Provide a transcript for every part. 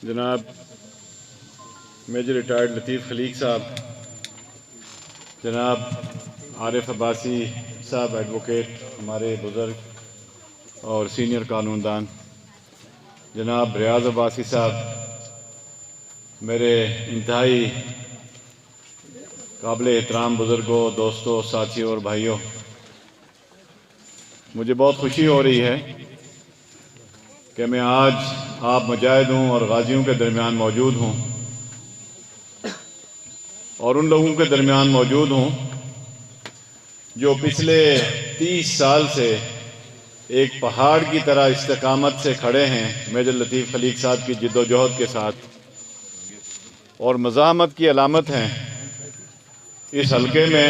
جناب major retired لطیف خلیق صاحب، جناب عارف عباسی صاحب ایڈوکیٹ ہمارے بزرگ اور سینئر قانون دان، جناب ریاض عباسی صاحب، میرے انتہائی قابل احترام بزرگوں، دوستوں، ساتھیوں اور بھائیوں، مجھے بہت خوشی ہو رہی ہے کہ میں آج آپ مجاہدوں اور غازیوں کے درمیان موجود ہوں اور ان لوگوں کے درمیان موجود ہوں جو پچھلے 30 سال سے ایک پہاڑ کی طرح استقامت سے کھڑے ہیں میجر لطیف خلیق صاحب کی جد و جہد کے ساتھ، اور مزاحمت کی علامت ہیں اس حلقے میں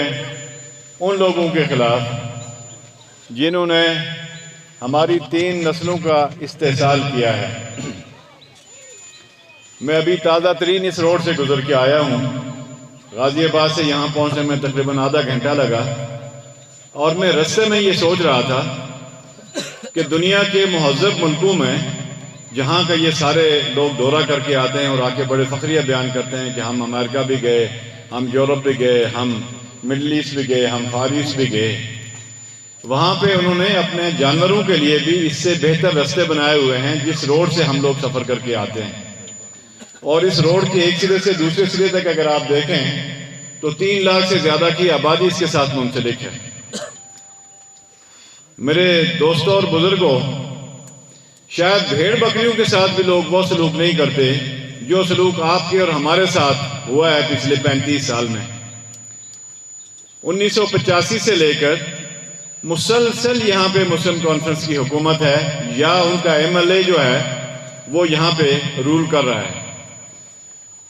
ان لوگوں کے خلاف جنہوں نے ہماری 3 نسلوں کا استحصال کیا ہے۔ میں ابھی تازہ ترین اس روڈ سے گزر کے آیا ہوں، غازی آباد سے یہاں پہنچنے میں تقریباً آدھا گھنٹہ لگا، اور میں رستے میں یہ سوچ رہا تھا کہ دنیا کے مہذب ملکوں میں جہاں کا یہ سارے لوگ دورہ کر کے آتے ہیں اور آ کے بڑے فخریہ بیان کرتے ہیں کہ ہم امریکہ بھی گئے، ہم یورپ بھی گئے، ہم مڈل ایسٹ بھی گئے، ہم فار ایسٹ بھی گئے، وہاں پہ انہوں نے اپنے جانوروں کے لیے بھی اس سے بہتر رستے بنائے ہوئے ہیں جس روڈ سے ہم لوگ سفر کر کے آتے ہیں۔ اور اس روڈ کے ایک سرے سے دوسرے سرے تک اگر آپ دیکھیں تو 3 لاکھ سے زیادہ کی آبادی اس کے ساتھ منسلک ہے۔ میرے دوستوں اور بزرگوں، شاید بھیڑ بکریوں کے ساتھ بھی لوگ وہ سلوک نہیں کرتے جو سلوک آپ کے اور ہمارے ساتھ ہوا ہے پچھلے 35 سال میں۔ 1985 سے لے کر مسلسل یہاں پہ مسلم کانفرنس کی حکومت ہے، یا ان کا MLA جو ہے وہ یہاں پہ رول کر رہا ہے۔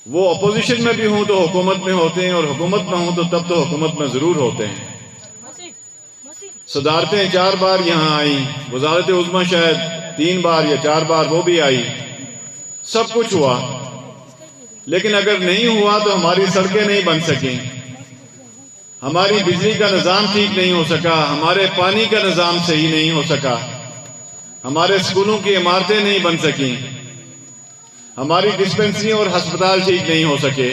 وہ اپوزیشن میں بھی ہوں تو حکومت میں ہوتے ہیں، اور حکومت میں ہوں تو تب تو حکومت میں ضرور ہوتے ہیں۔ صدارتیں 4 بار یہاں آئیں، وزارت عظمیٰ شاید 3 بار یا 4 بار وہ بھی آئی، سب کچھ ہوا، لیکن اگر نہیں ہوا تو ہماری سڑکیں نہیں بن سکیں، ہماری بجلی کا نظام ٹھیک نہیں ہو سکا، ہمارے پانی کا نظام صحیح نہیں ہو سکا، ہمارے اسکولوں کی عمارتیں نہیں بن سکیں، ہماری ڈسپنسری اور ہسپتال ٹھیک نہیں ہو سکے،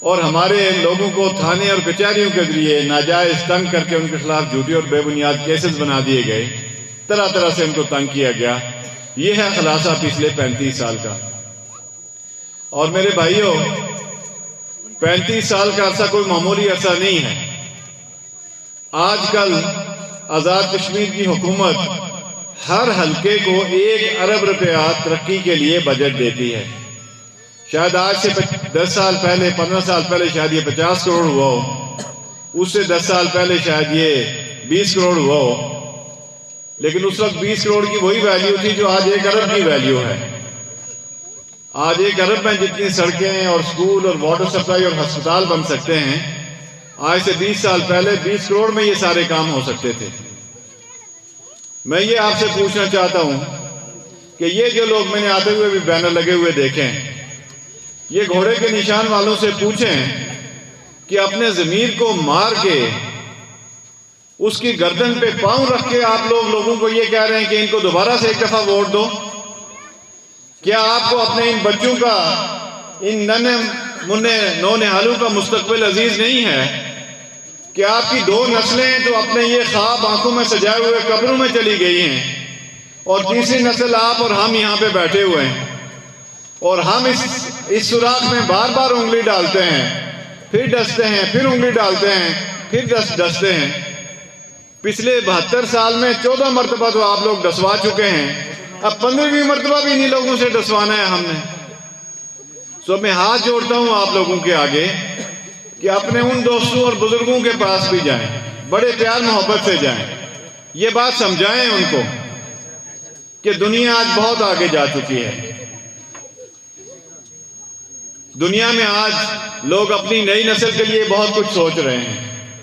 اور ہمارے لوگوں کو تھانے اور کچہریوں کے ذریعے ناجائز تنگ کر کے ان کے خلاف جھوٹے اور بے بنیاد کیسز بنا دیے گئے، طرح طرح سے ان کو تنگ کیا گیا۔ یہ ہے خلاصہ پچھلے 35 سال کا۔ اور میرے بھائیوں، 35 سال کا عرصہ کوئی معمولی عرصہ نہیں ہے۔ آج کل آزاد کشمیر کی حکومت ہر حلقے کو 1 ارب روپیہ ترقی کے لیے بجٹ دیتی ہے۔ شاید آج سے 10 سال پہلے، 15 سال پہلے شاید یہ 50 کروڑ ہوا ہو، اس سے 10 سال پہلے شاید یہ 20 کروڑ ہوا ہو، لیکن اس وقت 20 کروڑ کی وہی ویلیو تھی جو آج 1 ارب کی ویلیو ہے۔ آج 1 ارب میں جتنی سڑکیں اور سکول اور واٹر سپلائی اور ہسپتال بن سکتے ہیں، آج سے 20 سال پہلے 20 کروڑ میں یہ سارے کام ہو سکتے تھے۔ میں یہ آپ سے پوچھنا چاہتا ہوں کہ یہ جو لوگ میں نے آتے ہوئے بھی بینر لگے ہوئے دیکھیں، یہ گھوڑے کے نشان والوں سے پوچھیں کہ اپنے ضمیر کو مار کے اس کی گردن پہ پاؤں رکھ کے آپ لوگوں کو یہ کہہ رہے ہیں کہ ان کو دوبارہ سے 1 دفعہ ووٹ دو۔ کیا آپ کو اپنے ان بچوں کا، ان ننھے منھے نونہالوں کا مستقبل عزیز نہیں ہے کہ آپ کی 2 نسلیں تو اپنے یہ خواب آنکھوں میں سجائے ہوئے قبروں میں چلی گئی ہیں، اور تیسری نسل آپ اور ہم یہاں پہ بیٹھے ہوئے ہیں، اور ہم اس سوراخ میں بار بار انگلی ڈالتے ہیں، پھر ڈستے ہیں، پھر انگلی ڈالتے ہیں، پھر ڈستے ہیں۔ پچھلے 72 سال میں 14 مرتبہ تو آپ لوگ ڈسوا چکے ہیں، اب 15ویں مرتبہ بھی انہی لوگوں سے ڈسوانا ہے ہم نے۔ سو میں ہاتھ جوڑتا ہوں آپ لوگوں کے آگے کہ اپنے ان دوستوں اور بزرگوں کے پاس بھی جائیں، بڑے پیار محبت سے جائیں، یہ بات سمجھائیں ان کو کہ دنیا آج بہت آگے جا چکی ہے۔ دنیا میں آج لوگ اپنی نئی نسل کے لیے بہت کچھ سوچ رہے ہیں،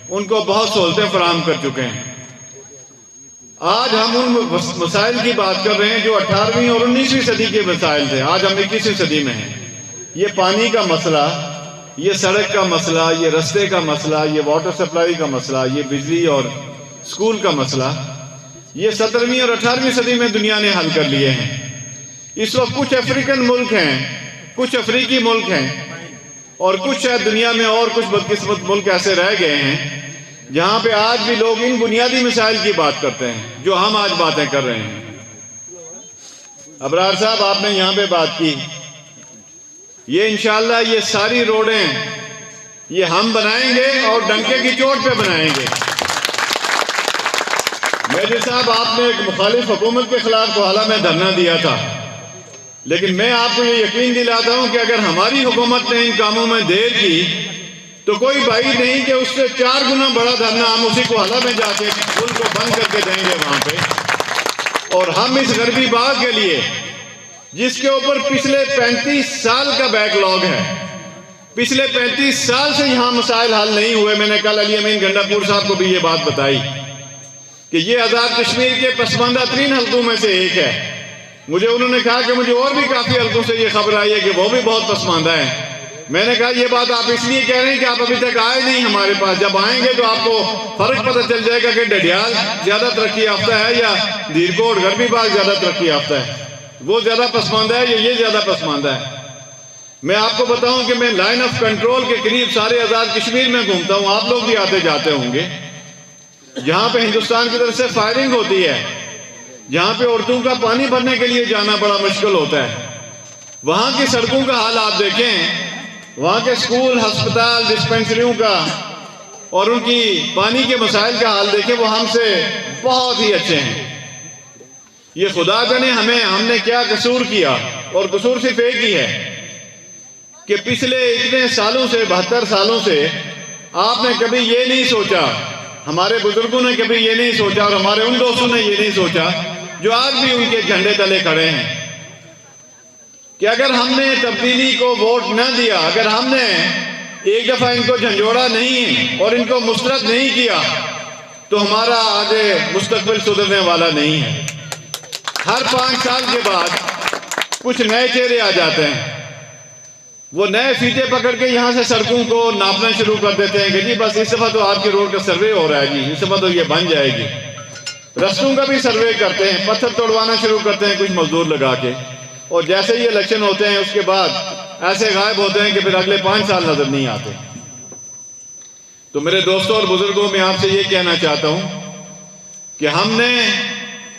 ان کو بہت سہولتیں فراہم کر چکے ہیں۔ آج ہم ان مسائل کی بات کر رہے ہیں جو 18ویں اور 19ویں صدی کے مسائل تھے، آج ہم 21ویں صدی میں ہیں۔ یہ پانی کا مسئلہ، یہ سڑک کا مسئلہ، یہ رستے کا مسئلہ، یہ واٹر سپلائی کا مسئلہ، یہ بجلی اور اسکول کا مسئلہ، یہ 17ویں اور 18ویں صدی میں دنیا نے حل کر لیے ہیں۔ اس وقت کچھ افریقن ملک ہیں، کچھ افریقی ملک ہیں، اور کچھ شاید دنیا میں اور کچھ بدقسمت ملک ایسے رہ گئے ہیں جہاں پہ آج بھی لوگ ان بنیادی مسائل کی بات کرتے ہیں جو ہم آج باتیں کر رہے ہیں۔ ابرار صاحب، آپ نے یہاں پہ بات کی، یہ انشاءاللہ یہ ساری روڈیں یہ ہم بنائیں گے اور ڈنکے کی چوٹ پہ بنائیں گے۔ میجر صاحب، آپ نے ایک مخالف حکومت کے خلاف کوہالہ میں دھرنا دیا تھا، لیکن میں آپ کو یہ یقین دلاتا ہوں کہ اگر ہماری حکومت نے ان کاموں میں دیر کی تو کوئی بعید نہیں کہ اس سے 4 گنا بڑا دھرنا ہم اسی کوہالہ میں جا کے پل کو بند کر کے دیں گے وہاں پہ، اور ہم اس غربی باغ کے لیے جس کے اوپر پچھلے 35 سال کا بیک لاگ ہے، پچھلے 35 سال سے یہاں مسائل حل نہیں ہوئے۔ میں نے کل علی امین گنڈا پور صاحب کو بھی یہ بات بتائی کہ یہ آزاد کشمیر کے پسماندہ ترین حلقوں میں سے ایک ہے۔ مجھے انہوں نے کہا کہ مجھے اور بھی کافی حلقوں سے یہ خبر آئی ہے کہ وہ بھی بہت پسماندہ ہیں۔ میں نے کہا یہ بات آپ اس لیے کہہ رہے ہیں کہ آپ ابھی تک آئے نہیں ہمارے پاس، جب آئیں گے تو آپ کو فرق پتہ چل جائے گا کہ ڈڈیال زیادہ ترقی یافتہ ہے یا دھیرکوٹ غربی باغ زیادہ ترقی یافتہ ہے، وہ زیادہ پسماندہ ہے یا یہ زیادہ پسماندہ ہے۔ میں آپ کو بتاؤں کہ میں لائن آف کنٹرول کے قریب سارے آزاد کشمیر میں گھومتا ہوں، آپ لوگ بھی آتے جاتے ہوں گے، جہاں پہ ہندوستان کی طرف سے فائرنگ ہوتی ہے، جہاں پہ عورتوں کا پانی بھرنے کے لیے جانا بڑا مشکل ہوتا ہے، وہاں کی سڑکوں کا حال آپ دیکھیں، وہاں کے اسکول، ہسپتال، ڈسپینسریوں کا اور ان کی پانی کے مسائل کا حال دیکھیں، وہ ہم سے بہت ہی اچھے ہیں۔ یہ خدا جانے ہم نے کیا قصور کیا، اور قصور صرف ایک ہی ہے کہ پچھلے اتنے سالوں سے 72 سالوں سے آپ نے کبھی یہ نہیں سوچا، ہمارے بزرگوں نے کبھی یہ نہیں سوچا، اور ہمارے ان دوستوں نے یہ نہیں سوچا جو آج بھی ان کے جھنڈے تلے کھڑے ہیں، کہ اگر ہم نے تبدیلی کو ووٹ نہ دیا، اگر ہم نے ایک دفعہ ان کو جھنجھوڑا نہیں اور ان کو مسترد نہیں کیا تو ہمارا آگے مستقبل سدھرنے والا نہیں ہے۔ ہر 5 سال کے بعد کچھ نئے چہرے آ جاتے ہیں، وہ نئے فیتے پکڑ کے یہاں سے سڑکوں کو ناپنا شروع کر دیتے ہیں کہ جی بس اس دفعہ تو آپ کے روڈ کا سروے ہو رہا ہے، جی اس دفعہ تو یہ بن جائے گی۔ رستوں کا بھی سروے کرتے ہیں، پتھر توڑوانا شروع کرتے ہیں کچھ مزدور لگا کے، اور جیسے ہی الیکشن ہوتے ہیں اس کے بعد ایسے غائب ہوتے ہیں کہ پھر اگلے 5 سال نظر نہیں آتے۔ تو میرے دوستوں اور بزرگوں، میں آپ سے یہ کہنا چاہتا ہوں کہ ہم نے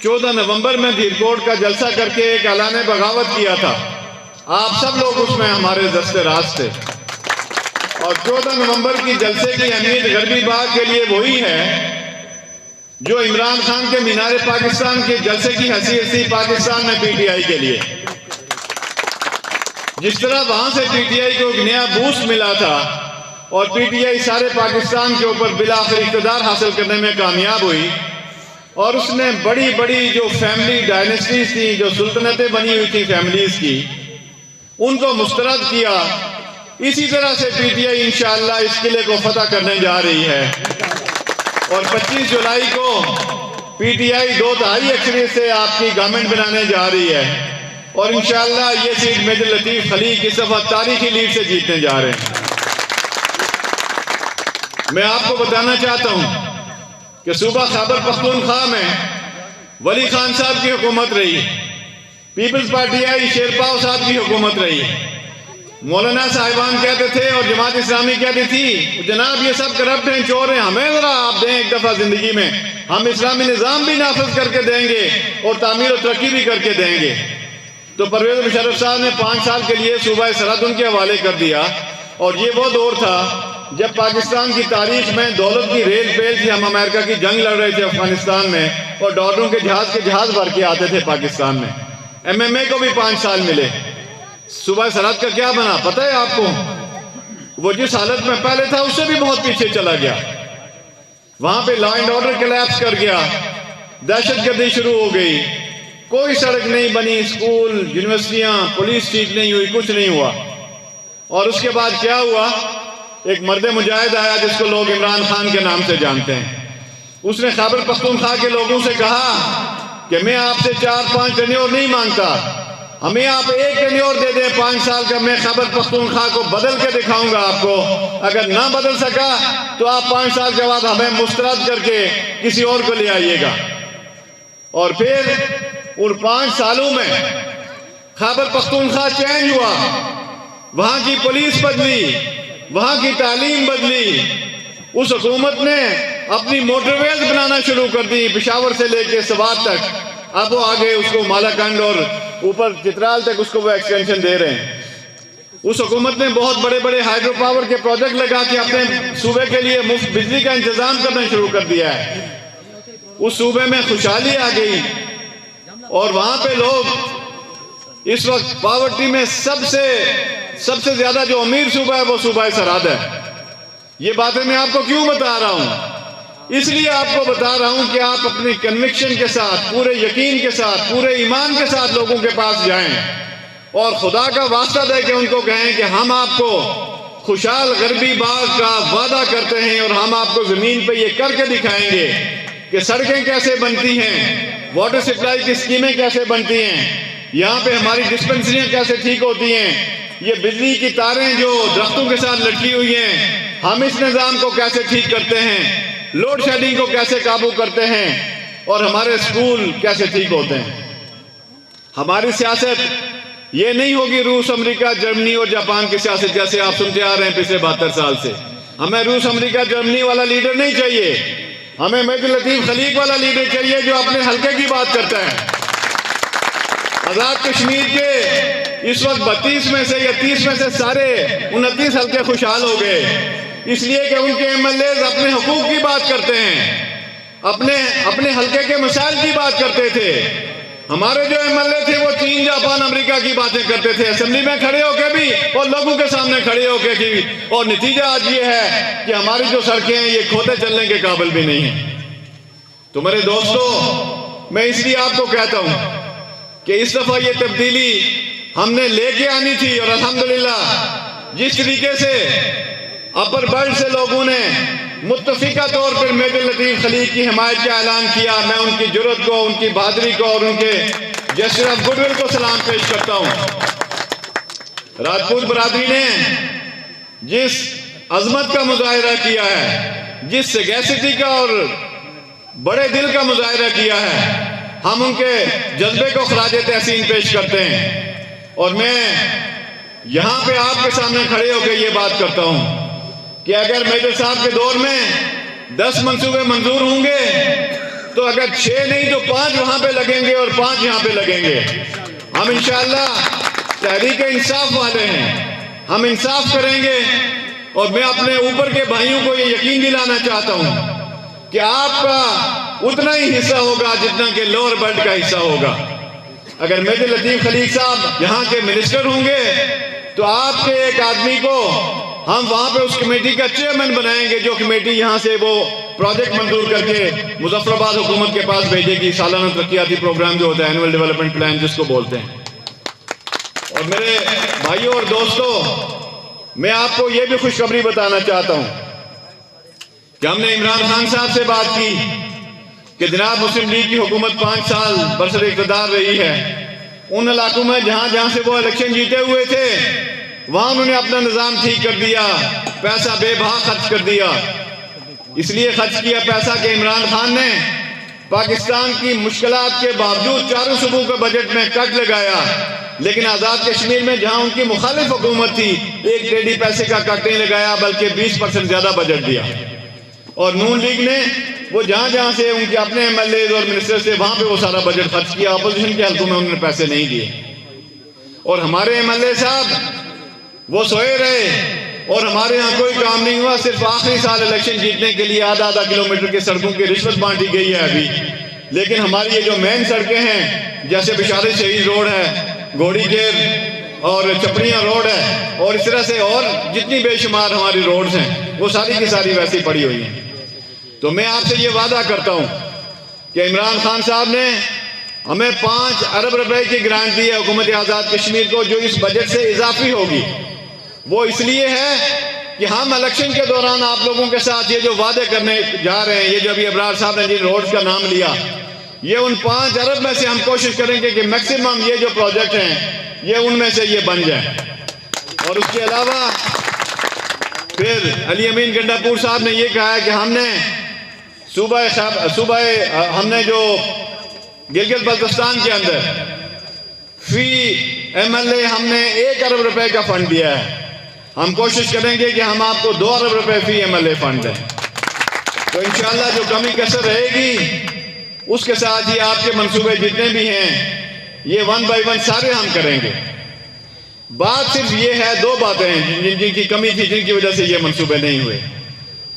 14 نومبر میں دھیرکوٹ کا جلسہ کر کے ایک اعلان بغاوت کیا تھا، آپ سب لوگ اس میں ہمارے دست راست تھے، اور 14 نومبر کی جلسے کی اہمیت غربی باغ کے لیے وہی ہے جو عمران خان کے مینار پاکستان کے جلسے کی حیثیت تھی پاکستان میں پی ٹی آئی کے لیے۔ جس طرح وہاں سے پی ٹی آئی کو ایک نیا بوسٹ ملا تھا اور پی ٹی آئی سارے پاکستان کے اوپر بالآخر اقتدار حاصل کرنے میں کامیاب ہوئی، اور اس نے بڑی بڑی جو فیملی ڈائنیسٹیز تھی، جو سلطنتیں بنی ہوئی تھیں فیملیز کی، ان کو مسترد کیا۔ اسی طرح سے پی ٹی آئی انشاءاللہ اس قلعے کو فتح کرنے جا رہی ہے، اور 25 جولائی کو پی ٹی آئی 2/3 اکثریت سے آپ کی گورنمنٹ بنانے جا رہی ہے، اور انشاءاللہ یہ سیٹ میجر لطیف خلیق اس دفعہ تاریخی لیڈ سے جیتنے جا رہے ہیں۔ میں آپ کو بتانا چاہتا ہوں کہ صوبہ خیبر پختونخوا میں ولی خان صاحب کی حکومت رہی، پیپلز پارٹی آئی، شیرپاؤ صاحب کی حکومت رہی، مولانا صاحبان کہتے تھے اور جماعت اسلامی کہتی تھی جناب یہ سب کرپٹ ہیں، چور ہیں، ہمیں ذرا آپ دیں ایک دفعہ زندگی میں، ہم اسلامی نظام بھی نافذ کر کے دیں گے اور تعمیر و ترقی بھی کر کے دیں گے۔ تو پرویز مشرف صاحب نے 5 سال کے لیے صوبہ سرحد ان کے حوالے کر دیا، اور یہ وہ دور تھا جب پاکستان کی تاریخ میں دولت کی ریل پیل تھی، ہم امریکہ کی جنگ لڑ رہے تھے افغانستان میں، اور ڈالروں کے جہاز بھر کے آتے تھے پاکستان میں۔ ایم ایم اے کو بھی 5 سال ملے۔ صوبہ سرحد کا کیا بنا پتہ ہے آپ کو؟ وہ جس حالت میں پہلے تھا اس سے بھی بہت پیچھے چلا گیا، وہاں پہ لا اینڈ آرڈر کلیپس کر گیا، دہشت گردی شروع ہو گئی، کوئی سڑک نہیں بنی، اسکول، یونیورسٹیاں، پولیس ٹھیک نہیں ہوئی، کچھ نہیں ہوا۔ اور اس کے بعد کیا ہوا؟ ایک مرد مجاہد آیا جس کو لوگ عمران خان کے نام سے جانتے ہیں، اس نے خیبر پختونخوا کے لوگوں سے کہا کہ میں آپ سے 4-5 ٹینیور نہیں مانگتا، ہمیں آپ ایک ٹینیور دے دیں 5 سال کا، میں خیبر پختونخوا کو بدل کے دکھاؤں گا آپ کو، اگر نہ بدل سکا تو آپ 5 سال کے بعد ہمیں مسترد کر کے کسی اور کو لے آئیے گا۔ اور پھر ان 5 سالوں میں خیبر پختونخوا چینج ہوا، وہاں کی پولیس بدلی، وہاں کی تعلیم بدلی، اس حکومت نے اپنی موٹر ویز بنانا شروع کر دی پشاور سے لے کے سوات تک، اب وہ آگے اس کو مالاکنڈ اور اوپر چترال تک اس کو وہ ایکسٹینشن دے رہے ہیں۔ اس حکومت نے بہت بڑے بڑے ہائیڈرو پاور کے پروجیکٹ لگا کے اپنے صوبے کے لیے مفت بجلی کا انتظام کرنا شروع کر دیا ہے۔ اس صوبے میں خوشحالی آ گئی اور وہاں پہ لوگ اس وقت پاورٹی میں سب سے زیادہ جو امیر صوبہ ہے وہ صوبہ سرحد ہے۔ یہ باتیں میں آپ کو کیوں بتا رہا ہوں؟ اس لیے آپ کو بتا رہا ہوں کہ آپ اپنی کنوکشن کے ساتھ، پورے یقین کے ساتھ، پورے ایمان کے ساتھ لوگوں کے پاس جائیں اور خدا کا واسطہ دے کے ان کو کہیں کہ ہم آپ کو خوشحال غربی باغ کا وعدہ کرتے ہیں اور ہم آپ کو زمین پہ یہ کر کے دکھائیں گے کہ سڑکیں کیسے بنتی ہیں، واٹر سپلائی کی اسکیمیں کیسے بنتی ہیں، یہاں پہ ہماری ڈسپنسریاں کیسے ٹھیک ہوتی ہیں، یہ بجلی کی تاریں جو درختوں کے ساتھ لٹکی ہوئی ہیں ہم اس نظام کو کیسے ٹھیک کرتے ہیں، لوڈ شیڈنگ کو کیسے قابو کرتے ہیں اور ہمارے اسکول کیسے ٹھیک ہوتے ہیں۔ ہماری سیاست یہ نہیں ہوگی روس، امریکہ، جرمنی اور جاپان کی سیاست جیسے آپ سنتے آ رہے ہیں پچھلے 72 سال سے۔ ہمیں روس، امریکہ، جرمنی والا لیڈر نہیں چاہیے، ہمیں مہدی لطیف خلیق والا لیڈر چاہیے جو اپنے حلقے کی بات کرتا ہے۔ آزاد کشمیر کے اس وقت 32 میں سے یا 30 میں سے سارے 29 حلقے خوشحال ہو گئے، اس لیے کہ ان کے ایم ایل ایز اپنے حقوق کی بات کرتے ہیں، اپنے حلقے کے مسائل کی بات کرتے تھے۔ ہمارے جو ایم ایل اے تھے وہ چین، جاپان، امریکہ کی باتیں کرتے تھے، اسمبلی میں کھڑے ہو کے بھی اور لوگوں کے سامنے کھڑے ہو کے بھی، اور نتیجہ آج یہ ہے کہ ہماری جو سڑکیں ہیں یہ کھوتے چلنے کے قابل بھی نہیں ہیں۔ تو میرے دوستو، میں اس لیے آپ کو کہتا ہوں کہ اس دفعہ یہ تبدیلی ہم نے لے کے آنی تھی، اور الحمدللہ جس طریقے سے اپر برڈ سے لوگوں نے متفقہ طور پر مہدی لطیف خلیق کی حمایت کا اعلان کیا، میں ان کی جرأت کو، ان کی بہادری کو اور ان کے جیسر آف گڈ ول کو سلام پیش کرتا ہوں۔ راجپوت برادری نے جس عظمت کا مظاہرہ کیا ہے، جس سگیسٹی کا اور بڑے دل کا مظاہرہ کیا ہے، ہم ان کے جذبے کو خراج تحسین پیش کرتے ہیں۔ اور میں یہاں پہ آپ کے سامنے کھڑے ہو کے یہ بات کرتا ہوں کہ اگر میجر صاحب کے دور میں 10 منصوبے منظور ہوں گے تو اگر 6 نہیں تو 5 وہاں پہ لگیں گے اور 5 یہاں پہ لگیں گے۔ ہم انشاءاللہ تحریک انصاف والے ہیں، ہم انصاف کریں گے، اور میں اپنے اوپر کے بھائیوں کو یہ یقین دلانا چاہتا ہوں کہ آپ کا اتنا ہی حصہ ہوگا جتنا کہ لوور برڈ کا حصہ ہوگا۔ اگر مہدی لطیف خلیق صاحب یہاں کے منسٹر ہوں گے تو آپ کے ایک آدمی کو ہم وہاں پہ اس کمیٹی کا چیئرمین بنائیں گے، جو کمیٹی یہاں سے وہ پروجیکٹ منظور کر کے مظفر آباد حکومت کے پاس بھیجے گی، سالانہ ترقیاتی پروگرام جو ہوتا ہے اینول ڈیولپمنٹ پلان جس کو بولتے ہیں۔ اور میرے بھائیوں اور دوستوں، میں آپ کو یہ بھی خوشخبری بتانا چاہتا ہوں کہ ہم نے عمران خان صاحب سے بات کی کہ جناب مسلم لیگ کی حکومت 5 سال برسر اقتدار رہی ہے، ان علاقوں میں جہاں سے وہ الیکشن جیتے ہوئے تھے وہاں انہوں نے اپنا نظام ٹھیک کر دیا، پیسہ بے بہا خرچ کر دیا۔ اس لیے خرچ کیا پیسہ کہ عمران خان نے پاکستان کی مشکلات کے باوجود چاروں صوبوں کے بجٹ میں کٹ لگایا، لیکن آزاد کشمیر میں جہاں ان کی مخالف حکومت تھی 1 ٹیڈی پیسے کا کٹ نہیں لگایا بلکہ 20% زیادہ بجٹ دیا۔ اور نون لیگ نے وہ جہاں سے ان کے اپنے ایم ایل ایز اور منسٹر سے وہاں پہ وہ سارا بجٹ خرچ کیا، اپوزیشن کے حلقوں میں انہوں نے پیسے نہیں دیے۔ اور ہمارے ایم ایل اے صاحب وہ سوئے رہے اور ہمارے ہاں کوئی کام نہیں ہوا، صرف آخری سال الیکشن جیتنے کے لیے آدھا کلومیٹر کے سڑکوں کی رشوت بانٹی گئی ہے ابھی، لیکن ہماری یہ جو مین سڑکیں ہیں جیسے بشارت شہید روڈ ہے، گھوڑی گیر اور چپڑیاں روڈ ہے، اور اس طرح سے اور جتنی بے شمار ہماری روڈز ہیں وہ ساری کی ساری ویسی پڑی ہوئی ہیں۔ تو میں آپ سے یہ وعدہ کرتا ہوں کہ عمران خان صاحب نے ہمیں 5 ارب روپے کی گرانٹ دی ہے حکومت آزاد کشمیر کو، جو اس بجٹ سے اضافی ہوگی۔ وہ اس لیے ہے کہ ہم الیکشن کے دوران آپ لوگوں کے ساتھ یہ جو وعدے کرنے جا رہے ہیں، یہ جو ابھی ابرار صاحب نے جن روڈز کا نام لیا، یہ ان 5 ارب میں سے ہم کوشش کریں گے کہ میکسیمم یہ جو پروجیکٹ ہیں یہ ان میں سے یہ بن جائیں۔ اور اس کے علاوہ پھر علی امین گنڈا پور صاحب نے یہ کہا ہے کہ ہم نے ہم نے جو گلگت بلتستان کے اندر فی MLA ہم نے 1 ارب روپے کا فنڈ دیا ہے. ہم کوشش کریں گے کہ ہم آپ کو 2 ارب روپے فی MLA فنڈ دیں. تو انشاءاللہ جو کمی کسر رہے گی اس کے ساتھ ہی آپ کے منصوبے جتنے بھی ہیں یہ 1 بائی 1 سارے ہم کریں گے. بات صرف یہ ہے 2 باتیں ہیں جن کی کمی تھی، جن کی وجہ سے یہ منصوبے نہیں ہوئے.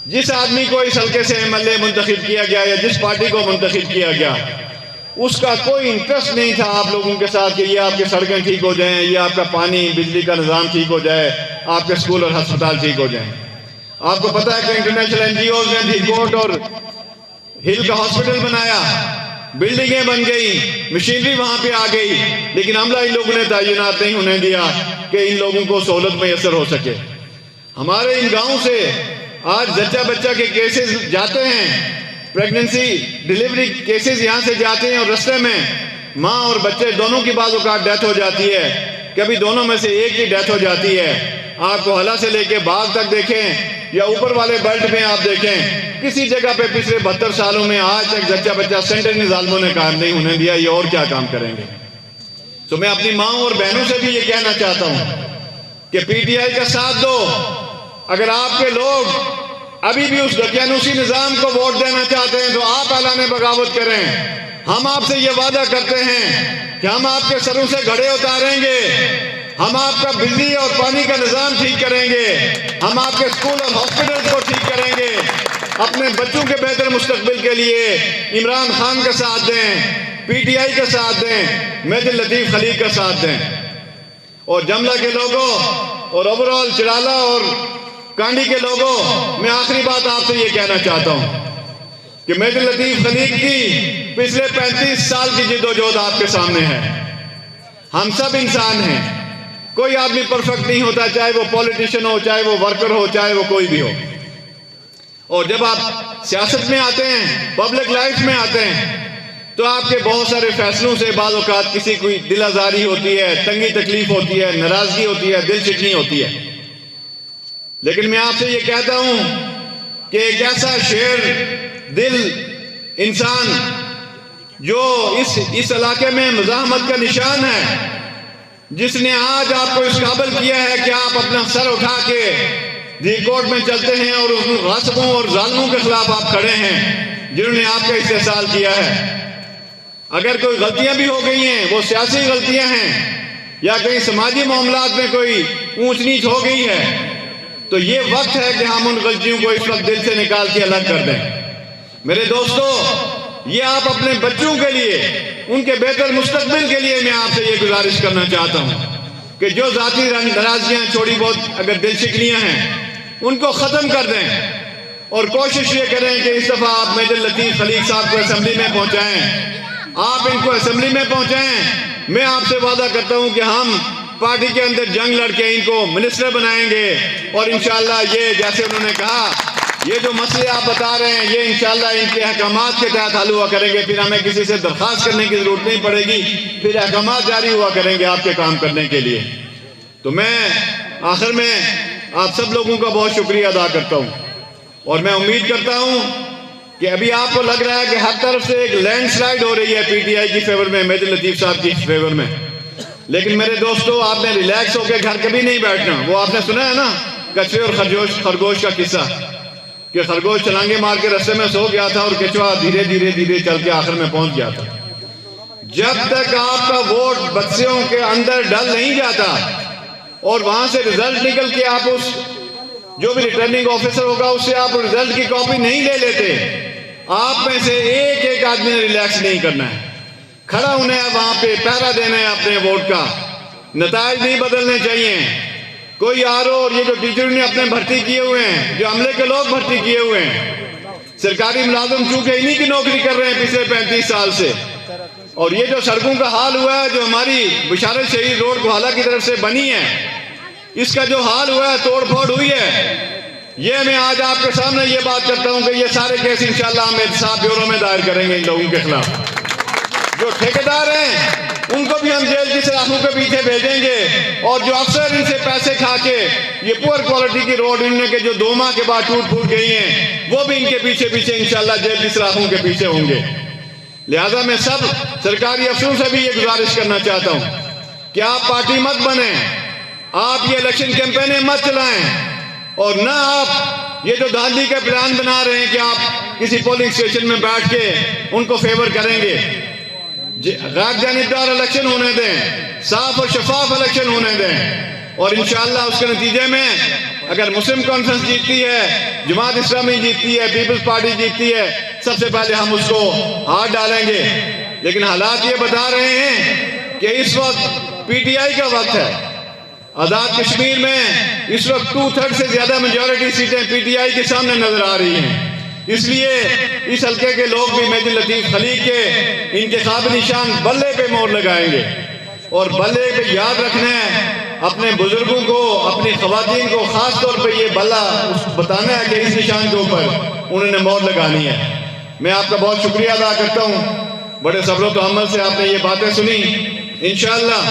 جس آدمی کو اس حلقے سے MLA منتخب کیا گیا یا جس پارٹی کو منتخب کیا گیا اس کا کوئی انٹرسٹ نہیں تھا آپ لوگوں کے ساتھ کہ یہ آپ کی سڑکیں ٹھیک ہو جائیں، یہ آپ کا پانی بجلی کا نظام ٹھیک ہو جائے، آپ کے اسکول اور ہسپتال ٹھیک ہو جائیں. آپ کو پتہ ہے کہ انٹرنیشنل NGOs نے ڈھی کوٹ اور ہل کا ہاسپٹل بنایا، بلڈنگیں بن گئی، مشینری وہاں پہ آ گئی، لیکن عملہ ان لوگوں نے تعینات نہیں ہونے دیا کہ ان لوگوں کو سہولت میسر ہو سکے. ہمارے ان گاؤں سے آج زچہ بچہ کے کیسز جاتے ہیں، پریگننسی ڈیلیوری کیسز یہاں سے جاتے ہیں اور رستے میں ماں اور بچے دونوں کی بعض اوقات ڈیتھ ہو جاتی ہے، کبھی دونوں میں سے ایک کی ڈیتھ ہو جاتی ہے. آپ کو حلا سے لے کے باغ تک دیکھیں یا اوپر والے بیلٹ میں آپ دیکھیں، کسی جگہ پہ پچھلے 72 سالوں میں آج تک زچہ بچہ سینٹر ظالموں نے کام نہیں ہونے دیا. یہ اور کیا کام کریں گے؟ تو میں اپنی ماں اور بہنوں سے بھی یہ کہنا چاہتا ہوں کہ PTI کا ساتھ دو. اگر آپ کے لوگ ابھی بھی اس دقیانوسی نظام کو ووٹ دینا چاہتے ہیں تو آپ اعلان بغاوت کریں. ہم آپ سے یہ وعدہ کرتے ہیں کہ ہم آپ کے سروں سے گھڑے اتاریں گے، ہم آپ کا بجلی اور پانی کا نظام ٹھیک کریں گے، ہم آپ کے اسکول اور ہاسپٹل کو ٹھیک کریں گے. اپنے بچوں کے بہتر مستقبل کے لیے عمران خان کا ساتھ دیں، PTI کا ساتھ دیں، مہدی لطیف خلیق کا ساتھ دیں. اور جملہ کے لوگوں اور اوورال چرالہ اور کانڈی کے لوگوں، میں آخری بات آپ سے یہ کہنا چاہتا ہوں کہ مہدی لطیف خلیق کی پچھلے 35 سال کی جدوجہد آپ کے سامنے ہے. ہم سب انسان ہیں، کوئی آدمی پرفیکٹ نہیں ہوتا، چاہے وہ پولیٹیشن ہو، چاہے وہ ورکر ہو، چاہے وہ کوئی بھی ہو. اور جب آپ سیاست میں آتے ہیں، پبلک لائف میں آتے ہیں، تو آپ کے بہت سارے فیصلوں سے بعض اوقات کسی کوئی دل آزاری ہوتی ہے، تنگی تکلیف ہوتی ہے، ناراضگی ہوتی ہے، دل شکنی ہوتی ہے. لیکن میں آپ سے یہ کہتا ہوں کہ ایک ایسا شیر دل انسان جو اس علاقے میں مزاحمت کا نشان ہے، جس نے آج آپ کو اس قابل کیا ہے کہ آپ اپنا سر اٹھا کے ڈھی کوٹ میں چلتے ہیں اور ان غاصبوں اور ظالموں کے خلاف آپ کھڑے ہیں جنہوں نے آپ کا استحصال کیا ہے. اگر کوئی غلطیاں بھی ہو گئی ہیں، وہ سیاسی غلطیاں ہیں یا کہیں سماجی معاملات میں کوئی اونچ نیچ ہو گئی ہے، تو یہ وقت ہے کہ ہم ان غلطیوں کو اس وقت دل سے نکال کے الگ کر دیں. میرے دوستو، یہ آپ اپنے بچوں کے لیے، ان کے بہتر مستقبل کے لیے میں آپ سے یہ گزارش کرنا چاہتا ہوں کہ جو ذاتی ناراضگیاں تھوڑی بہت اگر دل شکنیاں ہیں ان کو ختم کر دیں اور کوشش یہ کریں کہ اس دفعہ آپ مہدی لطیف خلیق صاحب کو اسمبلی میں پہنچائیں. آپ ان کو اسمبلی میں پہنچائیں. میں آپ سے وعدہ کرتا ہوں کہ ہم پارٹی کے اندر جنگ لڑ کے ان کو منسٹر بنائیں گے اور انشاءاللہ یہ جیسے انہوں نے کہا یہ جو مسئلے آپ بتا رہے ہیں یہ انشاءاللہ ان کے احکامات کے تحت حل ہوا کریں گے. پھر ہمیں کسی سے درخواست کرنے کی ضرورت نہیں پڑے گی، پھر احکامات جاری ہوا کریں گے آپ کے کام کرنے کے لیے. تو میں آخر میں آپ سب لوگوں کا بہت شکریہ ادا کرتا ہوں اور میں امید کرتا ہوں کہ ابھی آپ کو لگ رہا ہے کہ ہر طرف سے ایک لینڈ سلائیڈ ہو رہی ہے PTI کی فیور میں، مہدی لطیف صاحب کی فیور میں. لیکن میرے دوستو، آپ نے ریلیکس ہو کے گھر کبھی نہیں بیٹھنا. وہ آپ نے سنا ہے نا کچھوے اور خرگوش کا قصہ کہ خرگوش چھلانگے مار کے رستے میں سو گیا تھا اور کچھوا دھیرے دھیرے دھیرے چل کے آخر میں پہنچ گیا تھا. جب تک آپ کا ووٹ بکسوں کے اندر ڈل نہیں جاتا اور وہاں سے رزلٹ نکل کے آپ اس جو بھی ریٹرننگ آفیسر ہوگا اس سے آپ رزلٹ کی کاپی نہیں لے لیتے، آپ میں سے ایک ایک آدمی نے ریلیکس نہیں کرنا ہے. کھڑا ہونا ہے وہاں پہ، پہرا دینا ہے اپنے ووٹ کا. نتائج نہیں بدلنے چاہیے. کوئی آرو اور یہ جو ٹیچر نے اپنے بھرتی کیے ہوئے ہیں، جو عملے کے لوگ بھرتی کیے ہوئے ہیں، سرکاری ملازم چونکہ انہی کی نوکری کر رہے ہیں پچھلے 35 سال سے. اور یہ جو سڑکوں کا حال ہوا ہے، جو ہماری بشارت شہید روڈ گوہالہ کی طرف سے بنی ہے، اس کا جو حال ہوا ہے، توڑ پھوڑ ہوئی ہے، یہ میں آج آپ کے سامنے یہ بات کرتا ہوں کہ یہ سارے کیس انشاءاللہ ہم احتساب بیورو میں دائر کریں گے ان لوگوں کے خلاف. جو ٹھیکیدار ہیں ان کو بھی ہم جیل کی سلاخوں کے پیچھے بھیجیں گے، اور جو افسر ان سے پیسے کھا کے یہ پور کوالٹی کی روڈ انہوں کے جو 2 ماہ کے بعد ٹوٹ پھوٹ گئی ہیں، وہ بھی ان کے پیچھے پیچھے انشاءاللہ جیل کی سلاخوں کے پیچھے ہوں گے. لہٰذا میں سب سرکاری افسروں سے بھی یہ گزارش کرنا چاہتا ہوں کہ آپ پارٹی مت بنیں، آپ یہ الیکشن کیمپینیں مت چلائیں، اور نہ آپ یہ جو دھاندلی کا پلان بنا رہے ہیں کہ آپ کسی پولنگ اسٹیشن میں بیٹھ کے ان کو فیور کریں گے۔ غیر جانبدار الیکشن ہونے دیں، صاف اور شفاف الیکشن ہونے دیں، اور انشاءاللہ اس کے نتیجے میں اگر مسلم کانفرنس جیتتی ہے، جماعت اسلامی جیتتی ہے، پیپلز پارٹی جیتتی ہے، سب سے پہلے ہم اس کو ہاتھ ڈالیں گے۔ لیکن حالات یہ بتا رہے ہیں کہ اس وقت پی ٹی آئی کا وقت ہے۔ آزاد کشمیر میں اس وقت 2/3 سے زیادہ میجورٹی سیٹیں پی ٹی آئی کے سامنے نظر آ رہی ہیں۔ اس لیے اس حلقے کے لوگ بھی مہدی لطیف خلیق کے انتخابی نشان بلے پہ مور لگائیں گے، اور بلے پہ یاد رکھنا ہے اپنے بزرگوں کو، اپنی خواتین کو خاص طور پہ یہ بلا بتانا ہے کہ اس نشان کے اوپر انہوں نے مور لگانی ہے۔ میں آپ کا بہت شکریہ ادا کرتا ہوں، بڑے صبر و تحمل سے آپ نے یہ باتیں سنی۔ انشاءاللہ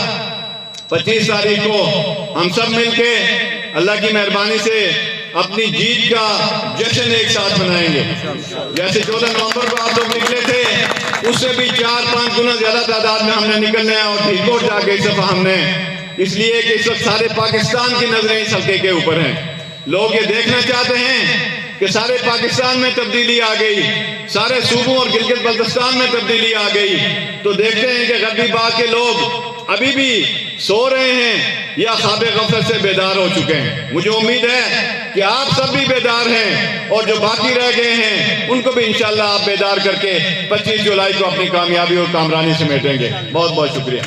25 تاریخ کو ہم سب مل کے اللہ کی مہربانی سے اپنی جیت کا جشن ایک ساتھ منائیں گے۔ جیسے 14 نومبر کو آپ لوگ نکلے تھے، اس سے بھی 4-5 گنا زیادہ تعداد میں ہم نے نکلنا ہے، اور ڈھیلکوٹ جا کے اس دفعہ ہم نے، اس لیے کہ اس وقت سارے پاکستان کی نظریں اس حلقے کے اوپر ہیں۔ لوگ یہ دیکھنا چاہتے ہیں کہ سارے پاکستان میں تبدیلی آ گئی، سارے صوبوں اور گلگت بلتستان میں تبدیلی آ گئی، تو دیکھتے ہیں کہ غربی باغ کے لوگ ابھی بھی سو رہے ہیں یا خواب غفلت سے بیدار ہو چکے ہیں۔ مجھے امید ہے کہ آپ سب بھی بیدار ہیں، اور جو باقی رہ گئے ہیں ان کو بھی انشاءاللہ آپ بیدار کر کے 25 جولائی کو اپنی کامیابی اور کامرانی سمیٹیں گے۔ بہت بہت شکریہ۔